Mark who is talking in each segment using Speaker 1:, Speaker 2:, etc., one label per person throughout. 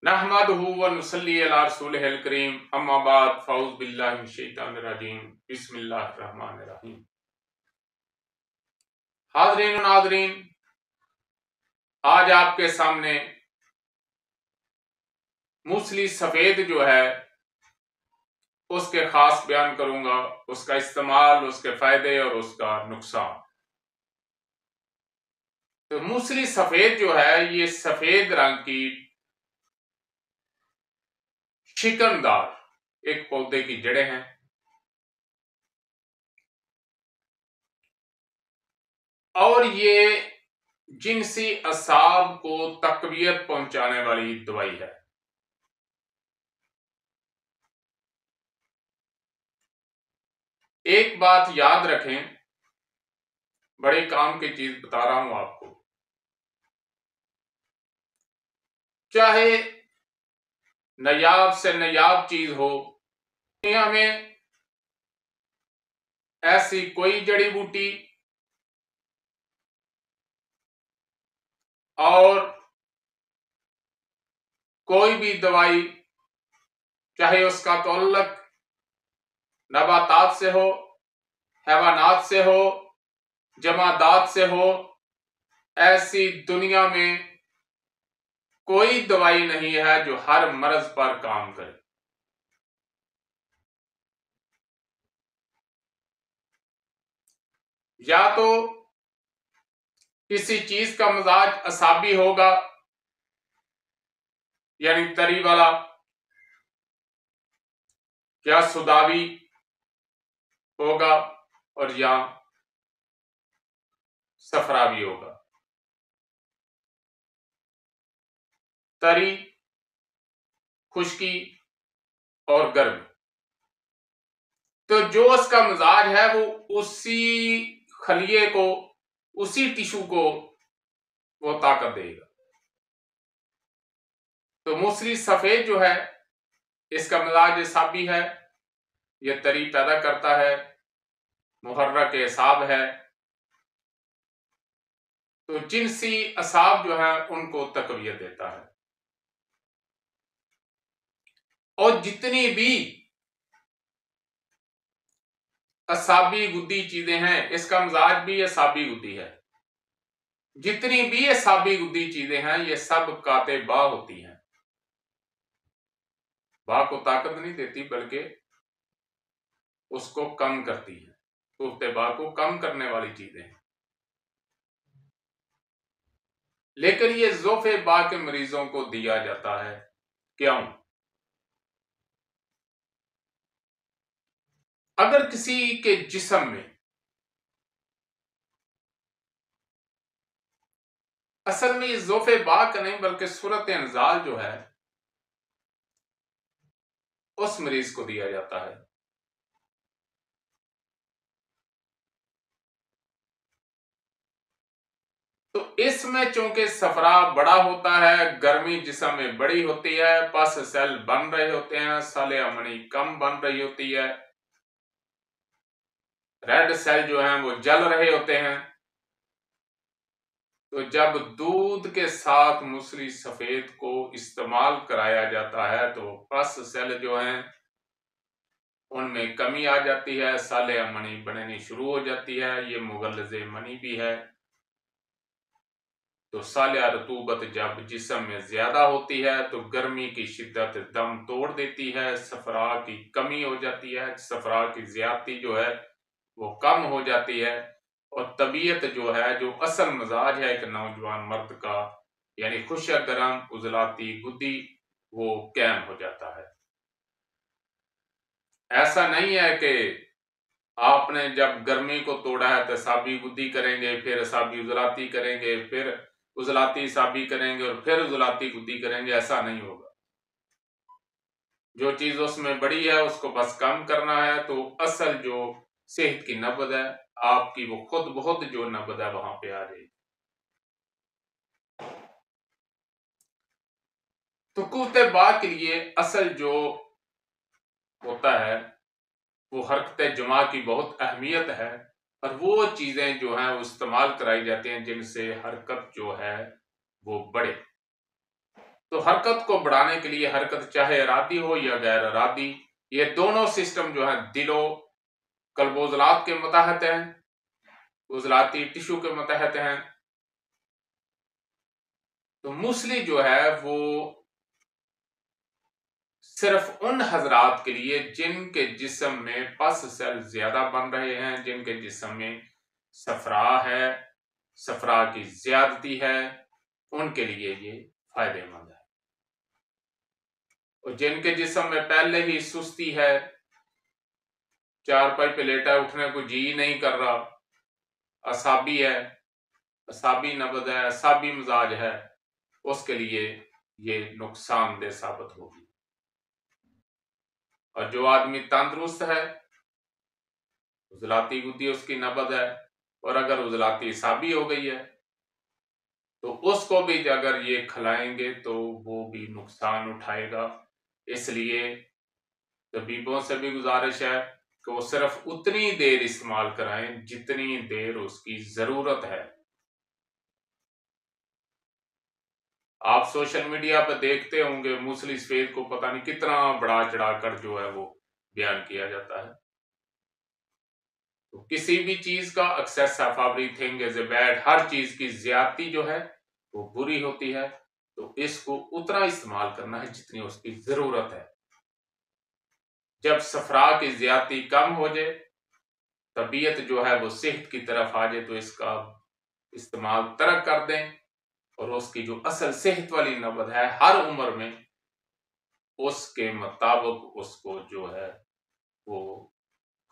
Speaker 1: नहमदुहु व नुसल्ली अला रसूलिहिल करीम अम्मा बाद फ़ऊज़ बिल्लाहि मिनश शैतानिर रजीम बिस्मिल्लाहिर रहमानिर रहीम। हाज़रीन व नाज़रीन, आज आपके सामने मूसली सफ़ेद जो है उसके खास बयान करूंगा, उसका इस्तेमाल, उसके फायदे और उसका नुकसान। तो मूसली सफ़ेद जो है ये सफ़ेद रंग की शिकनदार एक पौधे की जड़ें हैं और ये जिनसी असाब को तकवीयत पहुंचाने वाली दवाई है। एक बात याद रखें, बड़े काम की चीज बता रहा हूं आपको। चाहे नायाब से नायाब चीज हो, दुनिया में ऐसी कोई जड़ी बूटी और कोई भी दवाई, चाहे उसका तअल्लुक नबातात से हो, हैवानात से हो, जमादात से हो, ऐसी दुनिया में कोई दवाई नहीं है जो हर मर्ज पर काम करे। या तो किसी चीज का मिजाज असाबी होगा, यानी तरी वाला, या सुदावी होगा, और या सफरावी होगा। तरी, खुश्की और गर्म। तो जो उसका मिजाज है वो उसी खलिए को, उसी टिश्यू को वो ताकत देगा। तो मूसली सफेद जो है इसका मिजाज असाबी है, यह तरी पैदा करता है, मुहर्रक एसाब है। तो जिनसी असाब जो है उनको तकवीयत देता है। और जितनी भी असाबी गुद्दी चीजें हैं, इसका मिजाज भी असाबी गुद्दी है। जितनी भी असाबी गुद्दी चीजें हैं ये सब काते बा होती हैं। बा को ताकत नहीं देती बल्कि उसको कम करती है। कुफ्ते बा को कम करने वाली चीजें हैं। लेकिन ये ज़ोफ़े बा के मरीजों को दिया जाता है। क्यों? अगर किसी के जिस्म में असल में ये ज़ोफ़े बा का नहीं बल्कि सूरत इंजाल जो है उस मरीज को दिया जाता है। तो इसमें चूंकि सफरा बड़ा होता है, गर्मी जिस्म में बड़ी होती है, पस सेल बन रहे होते हैं, साले अमनी कम बन रही होती है, रेड सेल जो हैं वो जल रहे होते हैं। तो जब दूध के साथ मूसली सफेद को इस्तेमाल कराया जाता है तो पस सेल जो हैं उनमें कमी आ जाती है, साले मनी बननी शुरू हो जाती है। ये मुगल्लज़े मनी भी है। तो सालिया रतूबत जब जिस्म में ज्यादा होती है तो गर्मी की शिद्दत दम तोड़ देती है, सफरा की कमी हो जाती है, सफरा की ज्यादती जो है वो कम हो जाती है, और तबीयत जो है, जो असल मिजाज है एक नौजवान मर्द का, यानी खुशक गरम उजलाती गुद्दी, वो कैम हो जाता है। ऐसा नहीं है कि आपने जब गर्मी को तोड़ा है तो साबी गुद्दी करेंगे, फिर साबी उजलाती करेंगे, फिर उजलाती साबी करेंगे और फिर उजलाती गुद्दी करेंगे। ऐसा नहीं होगा। जो चीज उसमें बड़ी है उसको बस कम करना है। तो असल जो सेहत की नब्ज है आपकी, वो खुद बहुत जो नब्ज है वहां पे आ जाएगी। तो कुफ्ते बा के लिए असल जो होता है वो हरकत जुमा की बहुत अहमियत है, और वो चीजें जो हैं वो इस्तेमाल कराई जाती हैं जिनसे हरकत जो है वो बढ़े। तो हरकत को बढ़ाने के लिए, हरकत चाहे इरादी हो या गैर इरादी, ये दोनों सिस्टम जो है दिलो कल्बोजलात के मतहत हैं, उजलाती टिश्यू के मतहत हैं। तो मूसली जो है वो सिर्फ उन हजरात के लिए जिनके जिस्म में पस सेल ज्यादा बन रहे हैं, जिनके जिस्म में सफरा है, सफरा की ज्यादती है, उनके लिए ये फायदेमंद है। और जिनके जिस्म में पहले ही सुस्ती है, चारपाई पे लेटा उठने को जी नहीं कर रहा, असाबी है, असाबी नबज है, असाबी मिजाज है, उसके लिए ये नुकसानदेह साबित होगी। और जो आदमी तंदुरुस्त है, उजलाती गुद्दी उसकी नबज है, और अगर उजलाती साबी हो गई है तो उसको भी अगर ये खिलाएंगे तो वो भी नुकसान उठाएगा। इसलिए तबीबों से भी गुजारिश है कि वो सिर्फ उतनी देर इस्तेमाल कराएं जितनी देर उसकी जरूरत है। आप सोशल मीडिया पर देखते होंगे मूसली सफेद को पता नहीं कितना बढ़ा चढ़ाकर जो है वो बयान किया जाता है। तो किसी भी चीज का excess of everything is bad, हर चीज की ज्यादती जो है वो बुरी होती है। तो इसको उतना इस्तेमाल करना है जितनी उसकी जरूरत है। जब सफरा की ज्यादती कम हो जाए, तबीयत जो है वो सेहत की तरफ आ जाए, तो इसका इस्तेमाल तर्क कर दें और उसकी जो असल सेहत वाली नबज है हर उम्र में उसके मुताबिक उसको जो है वो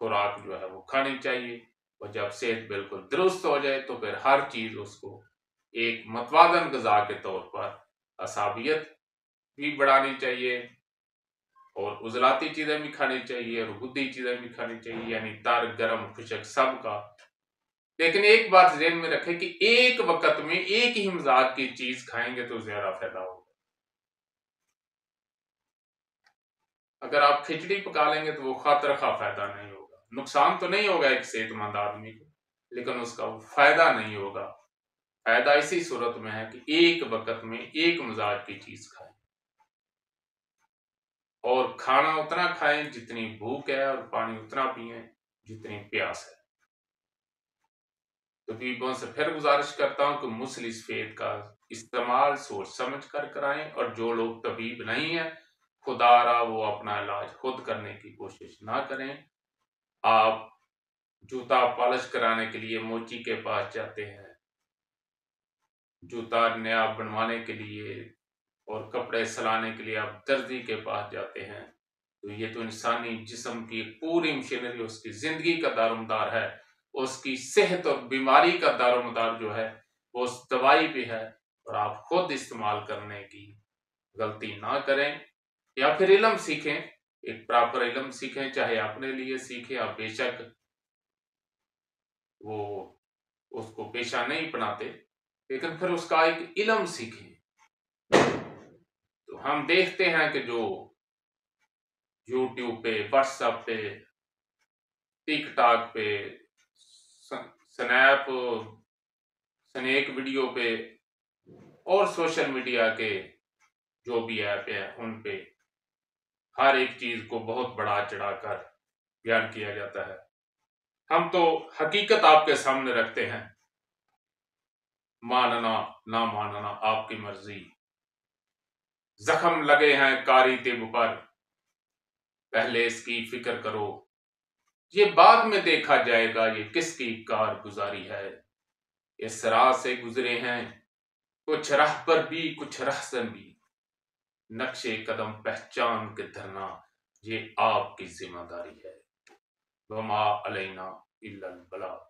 Speaker 1: खुराक जो है वो खानी चाहिए। और जब सेहत बिल्कुल दुरुस्त हो जाए तो फिर हर चीज उसको एक मतवाजन ग़िज़ा के तौर पर असाबियत भी बढ़ानी चाहिए और उजलाती चीजें भी खानी चाहिए और गुद्दी चीजें भी खानी चाहिए, यानी तर गर्म खुशक सब का। लेकिन एक बात ध्यान में रखें कि एक वक्त में एक ही मिजाज की चीज खाएंगे तो ज्यादा फायदा होगा। अगर आप खिचड़ी पका लेंगे तो वो खातिर खा फायदा नहीं होगा। नुकसान तो नहीं होगा एक सेहतमंद आदमी को, लेकिन उसका फायदा नहीं होगा। फायदा इसी सूरत में है कि एक वक्त में एक मिजाज की चीज खाएं और खाना उतना खाएं जितनी भूख है और पानी उतना पिए जितनी प्यास है। तबीबों से फिर गुजारिश करता हूं कि मूसली सफेद का इस्तेमाल सोच समझ कर कराएं, और जो लोग तबीब नहीं है खुदारा वो अपना इलाज खुद करने की कोशिश ना करें। आप जूता पॉलिश कराने के लिए मोची के पास जाते हैं, जूता नया बनवाने के लिए और कपड़े सिलाने के लिए आप दर्जी के पास जाते हैं, तो ये तो इंसानी जिस्म की पूरी मशीनरी, उसकी जिंदगी का दारोमदार है, उसकी सेहत और बीमारी का दारोमदार जो है वो उस दवाई पे है। और आप खुद इस्तेमाल करने की गलती ना करें, या फिर इल्म सीखें, एक प्रॉपर इल्म सीखें, चाहे अपने लिए सीखें। आप बेशक वो उसको पेशा नहीं अपनाते, लेकिन फिर उसका एक इल्म सीखें। तो हम देखते हैं कि जो यूट्यूब पे, व्हाट्सएप पे, टिकटॉक पे, स्नैक वीडियो पे और सोशल मीडिया के जो भी ऐप है उन पे हर एक चीज को बहुत बढ़ा चढ़ाकर बयान किया जाता है। हम तो हकीकत आपके सामने रखते हैं, मानना ना मानना आपकी मर्जी। जख्म लगे हैं कारी तिब पर, पहले इसकी फिक्र करो, ये बाद में देखा जाएगा ये किसकी कारगुजारी है। इस राह से गुजरे हैं कुछ राह पर भी कुछ रहसन भी, नक्शे कदम पहचान के धरना ये आपकी जिम्मेदारी है। वमा अलैना इल्लल बलाग।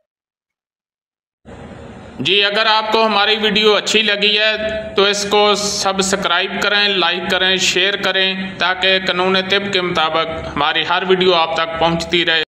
Speaker 1: जी, अगर आपको हमारी वीडियो अच्छी लगी है तो इसको सब्सक्राइब करें, लाइक करें, शेयर करें, ताकि कानून तिब के मुताबिक हमारी हर वीडियो आप तक पहुंचती रहे।